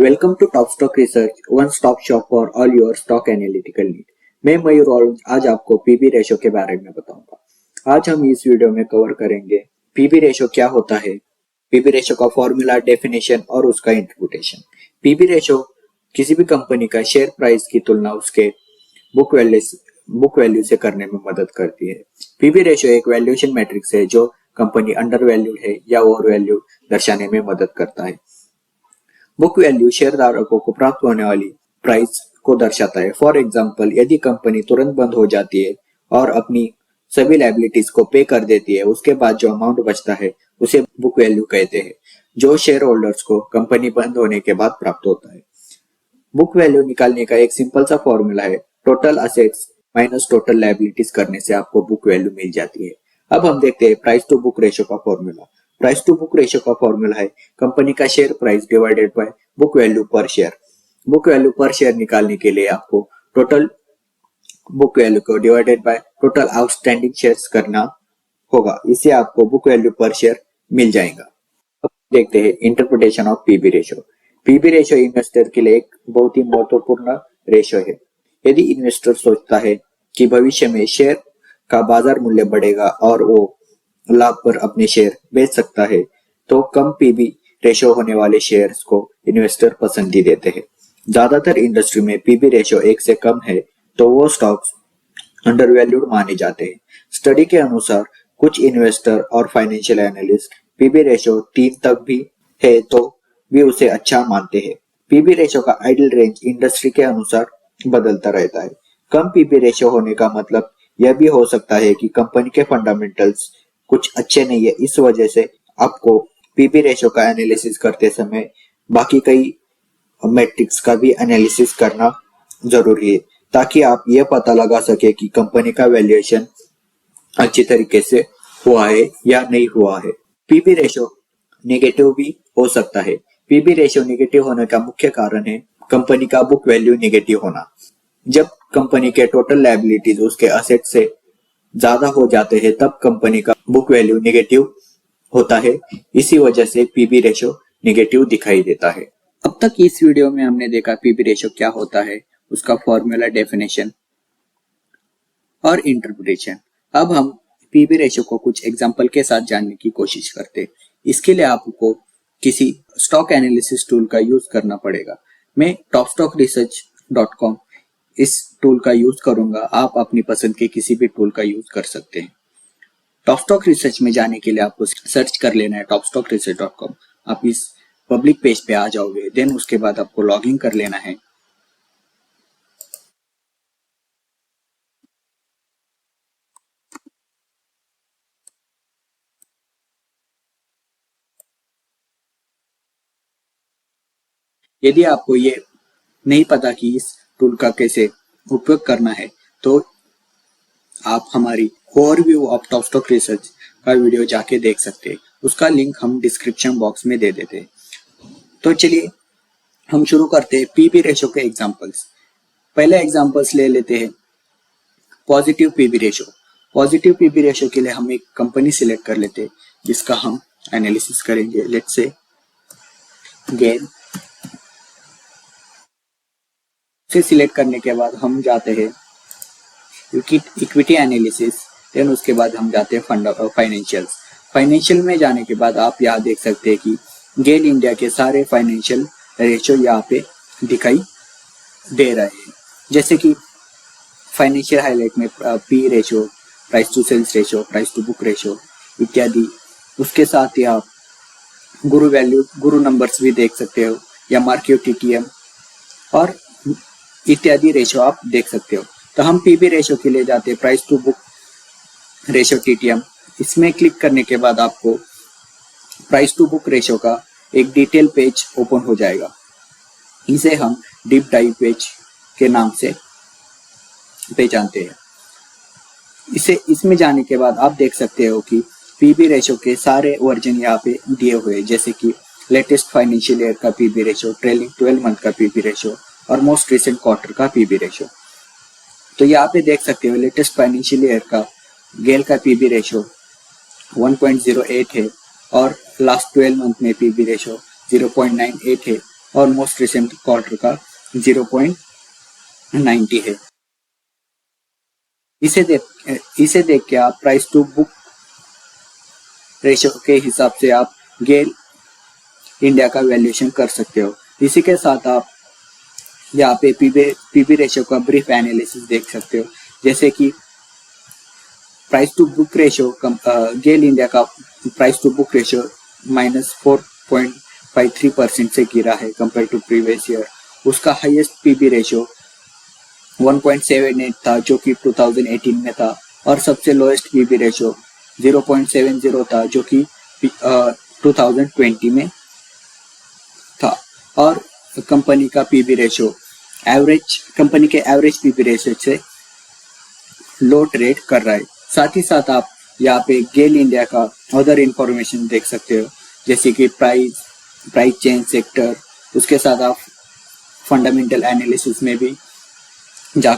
Welcome to Top Stock Research, one stop shop for all your stock analytical need. मैं मयूर और आज आपको PB ratio के बारे में बताऊंगा। आज हम इस वीडियो में कवर करेंगे पीबी रेशो क्या होता है, पीबी रेशो का फॉर्मूला, डेफिनेशन और उसका इंटरप्रिटेशन। पीबी रेशो किसी भी कंपनी का शेयर प्राइस की तुलना उसके बुक वैल्यू से करने में मदद करती है। पीबी रेशो एक वैल्यूएशन मैट्रिक्स है जो कंपनी अंडर वैल्यूड है या ओवर वैल्यू दर्शाने में मदद करता है। बुक वैल्यू शेयरधारकों को प्राप्त होने वाली प्राइस को दर्शाता है। फॉर एग्जाम्पल, यदि कंपनी तुरंत बंद हो जाती है और अपनी सभी लायबिलिटीज को पे कर देती है, उसके बाद जो अमाउंट बचता है उसे बुक वैल्यू कहते हैं, जो शेयर होल्डर्स को कंपनी बंद होने के बाद प्राप्त होता है। बुक वैल्यू निकालने का एक सिंपल सा फॉर्मूला है, total assets minus total liabilities करने से आपको बुक वैल्यू मिल जाती है। अब हम देखते हैं प्राइस टू बुक रेशो का formula. Price to book ratio का फॉर्मूला है कंपनी का share price divided by book value per share. Book value per share निकालने के लिए आपको टोटल बुक वैल्यू को divided by total outstanding shares करना होगा, इससे आपको बुक वैल्यू पर शेयर मिल जाएगा। अब देखते हैं interpretation of PB ratio. PB ratio investor के लिए एक बहुत ही महत्वपूर्ण रेशो है। यदि इन्वेस्टर सोचता है कि भविष्य में शेयर का बाजार मूल्य बढ़ेगा और वो लाभ पर अपने शेयर बेच सकता है, तो कम पीबी रेशो होने वाले शेयर्स को इन्वेस्टर पसंद ही देते हैं। ज्यादातर इंडस्ट्री में पीबी रेशो 1 से कम है तो वो स्टॉक्स अंडरवैल्यूड माने जाते हैं। स्टडी के अनुसार कुछ इन्वेस्टर और फाइनेंशियल एनालिस्ट पीबी रेशो 3 तक भी है तो भी उसे अच्छा मानते हैं। पीबी रेशो का आइडियल रेंज इंडस्ट्री के अनुसार बदलता रहता है। कम पीबी रेशो होने का मतलब यह भी हो सकता है कि कंपनी के फंडामेंटल्स कुछ अच्छे नहीं है। इस वजह से आपको पीबी रेशो का एनालिसिस करते समय बाकी कई मैट्रिक्स का भी एनालिसिस करना जरूरी है, ताकि आप यह पता लगा सके कि कंपनी का वैल्यूएशन अच्छी तरीके से हुआ है या नहीं हुआ है। पीबी रेशो नेगेटिव भी हो सकता है। पीबी रेशो नेगेटिव होने का मुख्य कारण है कंपनी का बुक वैल्यू नेगेटिव होना। जब कंपनी के टोटल लायबिलिटीज उसके असेट से ज्यादा हो जाते हैं तब कंपनी का बुक वैल्यू नेगेटिव होता है। इसी वजह से पीबी रेशो नेगेटिव दिखाई देता है। अब तक इस वीडियो में हमने देखा पीबी रेशो क्या होता है, उसका फॉर्मूला, डेफिनेशन और इंटरप्रिटेशन। अब हम पीबी रेशो को कुछ एग्जांपल के साथ जानने की कोशिश करते हैं। इसके लिए आपको किसी स्टॉक एनालिसिस टूल का यूज करना पड़ेगा। मैं topstockresearch.com इस टूल का यूज करूंगा। आप अपनी पसंद के किसी भी टूल का यूज कर सकते हैं। टॉप स्टॉक रिसर्च में जाने के लिए आपको सर्च कर लेना है topstockresearch.com। आप इस पब्लिक पेज पे आ जाओगे, देन उसके बाद आपको लॉगिन कर लेना है। यदि आपको ये नहीं पता कि इस टूल का कैसे उपयोग करना है तो आप हमारी overview of top Stock research का वीडियो जाके देख सकते हैं। उसका लिंक हम डिस्क्रिप्शन बॉक्स में दे देते हैं। तो चलिए हम शुरू करते हैं पीबी रेशो के एग्जांपल्स। पहले एग्जांपल्स ले लेते हैं positive PB ratio. Positive PB ratio के लिए हम एक कंपनी सिलेक्ट कर लेते हैं जिसका हम एनालिसिस करेंगे। लेट्स से गेल से सिलेक्ट करने के बाद हम जाते हैं इक्विटी एनालिसिस, देन उसके बाद हम जाते हैं फाइनेंशियल्स। फाइनेंशियल में जाने के बाद आप यहाँ देख सकते हैं कि गेल इंडिया के सारे फाइनेंशियल रेशो यहाँ पे दिखाई दे रहे हैं, जैसे कि फाइनेंशियल हाईलाइट में P ratio, price to sales ratio, price to book ratio इत्यादि। उसके साथ ही आप गुरु नंबर्स भी देख सकते हो या मार्केट टीटीएम और इत्यादि रेशो आप देख सकते हो। तो हम पीबी रेशो के लिए जाते हैं price to book ratio TTM. इसमें क्लिक करने के बाद आपको प्राइस टू बुक रेशो का एक डिटेल पेज ओपन हो जाएगा। इसे हम डीप डाइव पेज के नाम से पहचानते हैं। इसमें जाने के बाद आप देख सकते हो कि पीबी रेशो के सारे वर्जन यहाँ पे दिए हुए हैं, जैसे कि लेटेस्ट फाइनेंशियल ईयर का पीबी रेशो, ट्रेलिंग 12 मंथ का पीबी रेशो और मोस्ट रिसेंट क्वार्टर का पीबी रेशो। तो यहाँ पे देख सकते हो लेटेस्ट फाइनेंशियल ईयर का गेल का पीबी रेशो 1.08 है और लास्ट 12 मंथ में पीबी रेशो 0.98 है और मोस्ट रिसेंट क्वार्टर का 0.90 है। इसे देख के आप प्राइस टू बुक रेशियो के हिसाब से आप गेल इंडिया का वैल्यूएशन कर सकते हो। इसी के साथ आप यहाँ पे पीबी रेशियो का ब्रीफ एनालिसिस देख सकते हो, जैसे कि price to book ratio GAIL India का प्राइस टू बुक रेशियो -4.53% से गिरा है कंपेयर टू प्रीवियस ईयर। उसका हाईएस्ट पीबी रेशियो 1.78 था जो कि 2018 में था, और सबसे लोएस्ट पीबी रेशियो 0.70 था जो कि 2020 में था। और कंपनी का पीबी रेशियो कंपनी के एवरेज पीबी रेशियो से लो ट्रेड कर रहा है। साथ ही साथ आप यहाँ पे गेल इंडिया का अदर इंफॉर्मेशन देख सकते हो, जैसे कि प्राइस चेंज सेक्टर। उसके साथ आप फंडामेंटल एनालिसिस में भी जा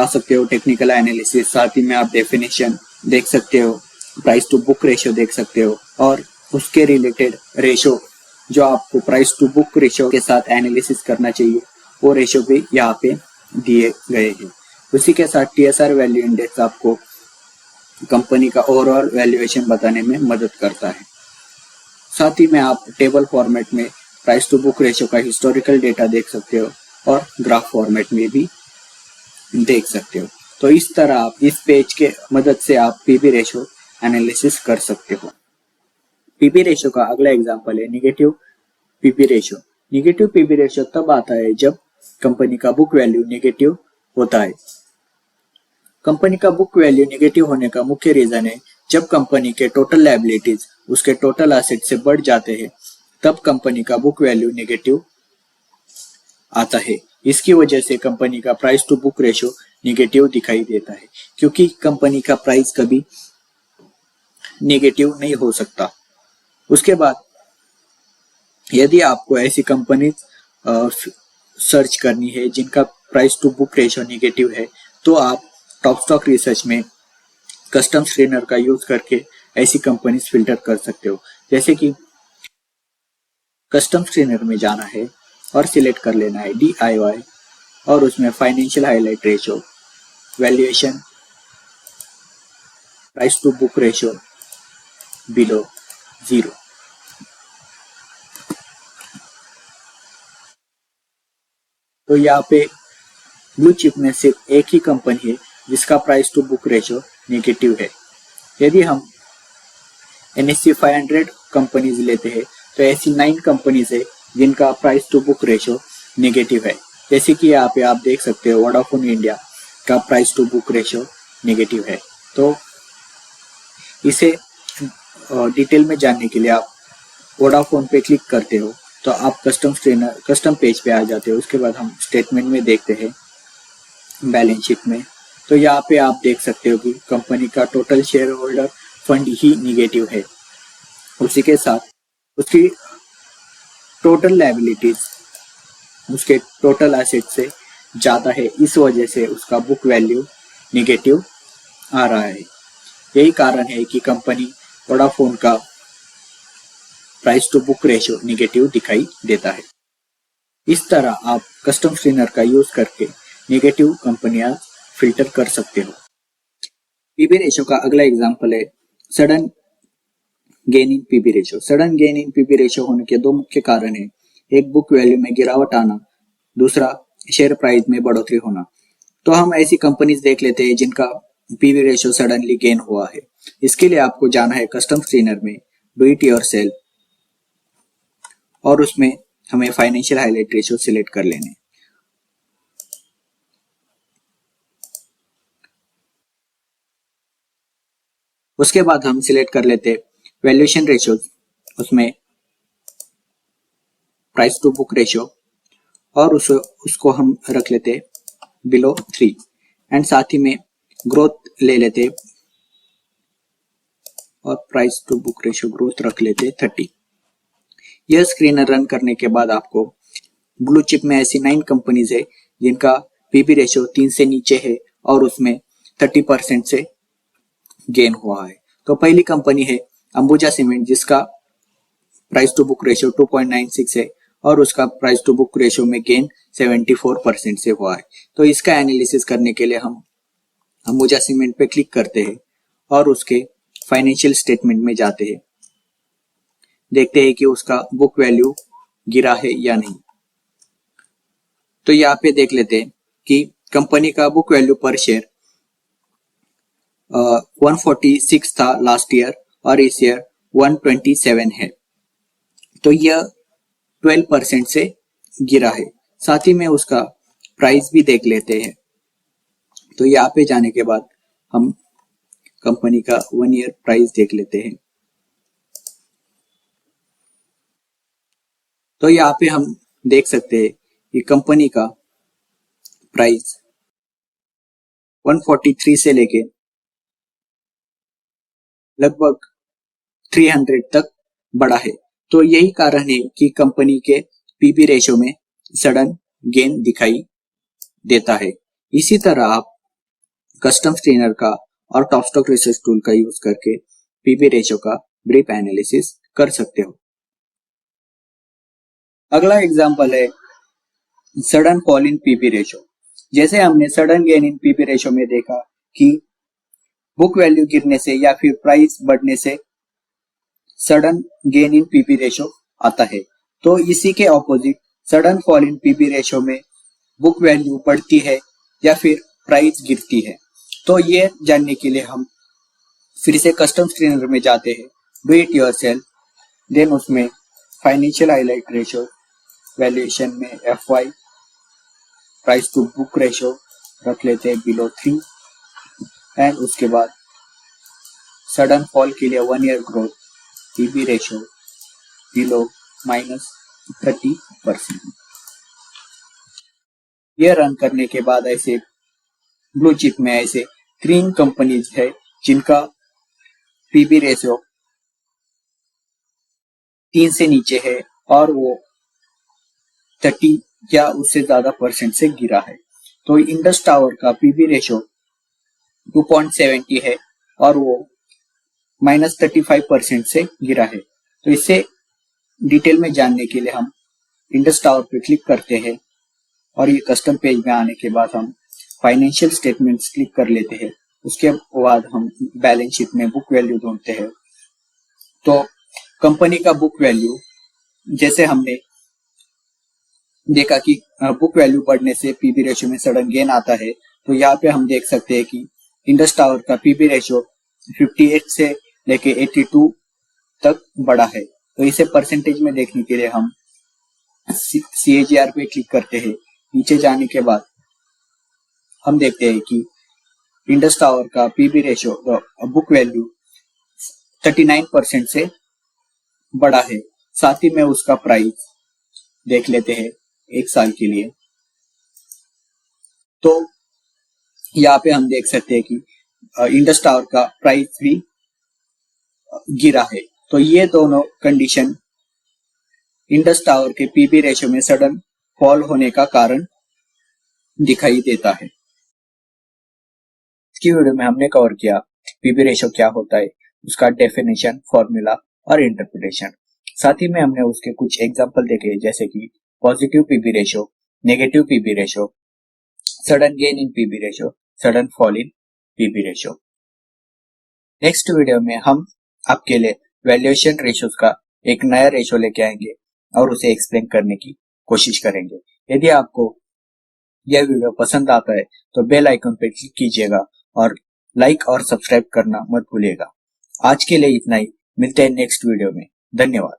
सकते हो, टेक्निकल एनालिसिस। साथ ही में आप डेफिनेशन देख सकते हो, प्राइस टू बुक रेशियो देख सकते हो, और उसके रिलेटेड रेशियो जो आपको प्राइस टू बुक रेशियो के साथ एनालिसिस करना चाहिए, वो रेशियो भी यहाँ पे दिए गए हैं। उसी के साथ TSR वैल्यू इंडेक्स आपको कंपनी का ओवरऑल वैल्यूएशन बताने में मदद करता है। साथ ही में आप टेबल फॉर्मेट में प्राइस टू बुक रेशियो का हिस्टोरिकल डेटा देख सकते हो, और ग्राफ फॉर्मेट में भी देख सकते हो। तो इस तरह आप इस पेज के मदद से आप पीबी रेशियो एनालिसिस कर सकते हो। पीबी रेशियो का अगला एग्जांपल है negative PB ratio. Negative PB ratio तब आता है जब कंपनी का बुक वैल्यू नेगेटिव होता है। कंपनी का बुक वैल्यू नेगेटिव होने का मुख्य रीजन है जब कंपनी के टोटल लायबिलिटीज उसके टोटल एसेट से बढ़ जाते हैं, तब कंपनी का बुक वैल्यू नेगेटिव आता है। इसकी वजह से कंपनी का price to book ratio negative दिखाई देता है, क्योंकि कंपनी का प्राइस कभी नेगेटिव नहीं हो सकता। उसके बाद यदि आपको ऐसी कंपनी सर्च करनी है जिनका price to book ratio negative है, तो आप टॉप स्टॉक रिसर्च में कस्टम स्क्रीनर का यूज करके ऐसी कंपनीज फिल्टर कर सकते हो। जैसे कि कस्टम स्क्रीनर में जाना है और सिलेक्ट कर लेना है DIY, और उसमें financial highlight ratio, valuation, price to book ratio below 0। तो यहाँ पे ब्लू चिप में सिर्फ एक ही कंपनी है जिसका price to book ratio negative है। यदि हम NSE 500 कंपनीज लेते हैं तो ऐसी 9 कंपनीज है जिनका price to book ratio negative है। जैसे कि यहाँ पे आप देख सकते हो वोडाफोन इंडिया का price to book ratio negative है। तो इसे डिटेल में जानने के लिए आप वोडाफोन पे क्लिक करते हो तो आप कस्टम पेज पे आ जाते हो। उसके बाद हम स्टेटमेंट में देखते हैं बैलेंस शीट में, तो यहाँ पे आप देख सकते हो कि कंपनी का टोटल शेयर होल्डर फंड ही निगेटिव है। उसी के साथ उसकी टोटल लायबिलिटीज उसके टोटल एसेट से ज़्यादा है, इस वजह से उसका बुक वैल्यू निगेटिव आ रहा है। यही कारण है कि कंपनी वोडाफोन का price to book ratio negative दिखाई देता है। इस तरह आप कस्टम स्क्रीनर का यूज करके नेगेटिव कंपनियां फिल्टर कर सकते हो। पीबी रेशियो का अगला एग्जांपल है sudden gain in PB ratio. Sudden gain in PB ratio होने के दो मुख्य कारण हैं, एक बुक वैल्यू में गिरावट आना, दूसरा शेयर प्राइस में बढ़ोतरी होना। तो हम ऐसी कंपनीज देख लेते हैं जिनका पीबी रेशियो सडनली गेन हुआ है। इसके लिए आपको जाना है कस्टम स्क्रीनर में डू इट योरसेल्फ, और उसमें हमें फाइनेंशियल हाईलाइट रेशियो सिलेक्ट कर लेने। उसके बाद हम सिलेक्ट कर लेते वैल्यूएशन रेशियो, उसमें प्राइस टू बुक रेशियो, और उसको हम रख लेते बिलो 3, एंड साथ ही में ग्रोथ ले लेते और price to book ratio growth रख लेते 30। यह स्क्रीनर रन करने के बाद आपको ब्लू चिप में ऐसी 9 कंपनीज है जिनका पीबी रेशियो 3 से नीचे है और उसमें 30% से गेन हुआ है। तो पहली कंपनी है अंबुजा सीमेंट जिसका प्राइस टू बुक रेशियो 2.96 है और उसका प्राइस टू बुक रेशियो में गेन 74% से हुआ है। तो इसका एनालिसिस करने के लिए हम अंबुजा सीमेंट पे क्लिक करते हैं और उसके फाइनेंशियल स्टेटमेंट में जाते हैं, देखते हैं कि उसका बुक वैल्यू गिरा है या नहीं। तो यहाँ पे देख लेते हैं कि कंपनी का बुक वैल्यू पर शेयर 146 था लास्ट ईयर और इस ईयर 127 है। तो यह 12% से गिरा है। साथ ही में उसका प्राइस भी देख लेते हैं। तो यहाँ पे जाने के बाद हम कंपनी का 1 ईयर प्राइस देख लेते हैं। तो यहाँ पे हम देख सकते हैं कि कंपनी का प्राइस 143 से लेके लगभग 300 तक बढ़ा है। तो यही कारण है कि कंपनी के पीबी रेशो में सडन गेन दिखाई देता है। इसी तरह आप कस्टम स्क्रीनर का और टॉप स्टॉक रिसर्च टूल का यूज करके पीबी रेशो का ब्रीफ एनालिसिस कर सकते हो। अगला एग्जांपल है sudden fall in PB ratio. जैसे हमने sudden gain in PB ratio में देखा कि बुक वैल्यू गिरने से या फिर प्राइस बढ़ने से sudden gain in PB ratio आता है। तो इसी के opposite sudden fall in PB ratio में बुक वैल्यू बढ़ती है या फिर प्राइस गिरती है। तो ये जानने के लिए हम फिर से कस्टम स्क्रीनर में जाते हैं, डू इट योरसेल्फ, देन उसमें फाइनेंशियल हाईलाइट रेशो, वैल्यूएशन में FY, price to book ratio रख लेते हैं बिलो 3 एंड उसके बाद सडन फॉल के लिए 1 year growth PB ratio below -30%। ये रन करने के बाद ऐसे ब्लू चिप में ऐसे 3 कंपनीज है जिनका पीबी रेशो 3 से नीचे है और वो 30 या उससे ज्यादा परसेंट से गिरा है। तो इंडस टावर का पीबी रेशो 2.70 है और वो -35% से गिरा है। तो इसे डिटेल में जानने के लिए हम इंडस टावर पे क्लिक करते हैं और ये कस्टम पेज में आने के बाद हम फाइनेंशियल स्टेटमेंट्स क्लिक कर लेते हैं। उसके बाद हम बैलेंस शीट में बुक वैल्यू ढूंढते हैं। तो कंपनी का बुक वैल्यू, जैसे हमने देखा कि बुक वैल्यू बढ़ने से पीबी रेशो में सडन गेन आता है, तो यहाँ पे हम देख सकते हैं कि इंडस टावर का पीबी रेशो 58 से लेके 82 तक बढ़ा है। तो इसे परसेंटेज में देखने के लिए हम CAGR पे क्लिक करते हैं। नीचे जाने के बाद हम देखते हैं कि इंडस टावर का पीबी रेशो बुक वैल्यू 39% से बढ़ा है। साथ ही में उसका प्राइस देख लेते हैं 1 साल के लिए। तो यहाँ पे हम देख सकते हैं कि इंडस टावर का प्राइस भी गिरा है। तो ये दोनों कंडीशन इंडस टावर के पीबी रेशो में सडन फॉल होने का कारण दिखाई देता है। इसकी वीडियो में हमने कवर किया पीबी रेशो क्या होता है, उसका डेफिनेशन, फॉर्मूला और इंटरप्रिटेशन। साथ ही में हमने उसके कुछ एग्जांपल देखे, जैसे कि positive PB ratio, negative PB ratio, sudden gain in PB ratio, sudden fall in PB ratio. Next video में हम आपके लिए वैल्यूएशन रेशोज का एक नया रेशो लेके आएंगे और उसे एक्सप्लेन करने की कोशिश करेंगे। यदि आपको यह वीडियो पसंद आता है तो बेल आइकन पर क्लिक कीजिएगा और लाइक और सब्सक्राइब करना मत भूलिएगा। आज के लिए इतना ही, मिलते हैं नेक्स्ट वीडियो में। धन्यवाद।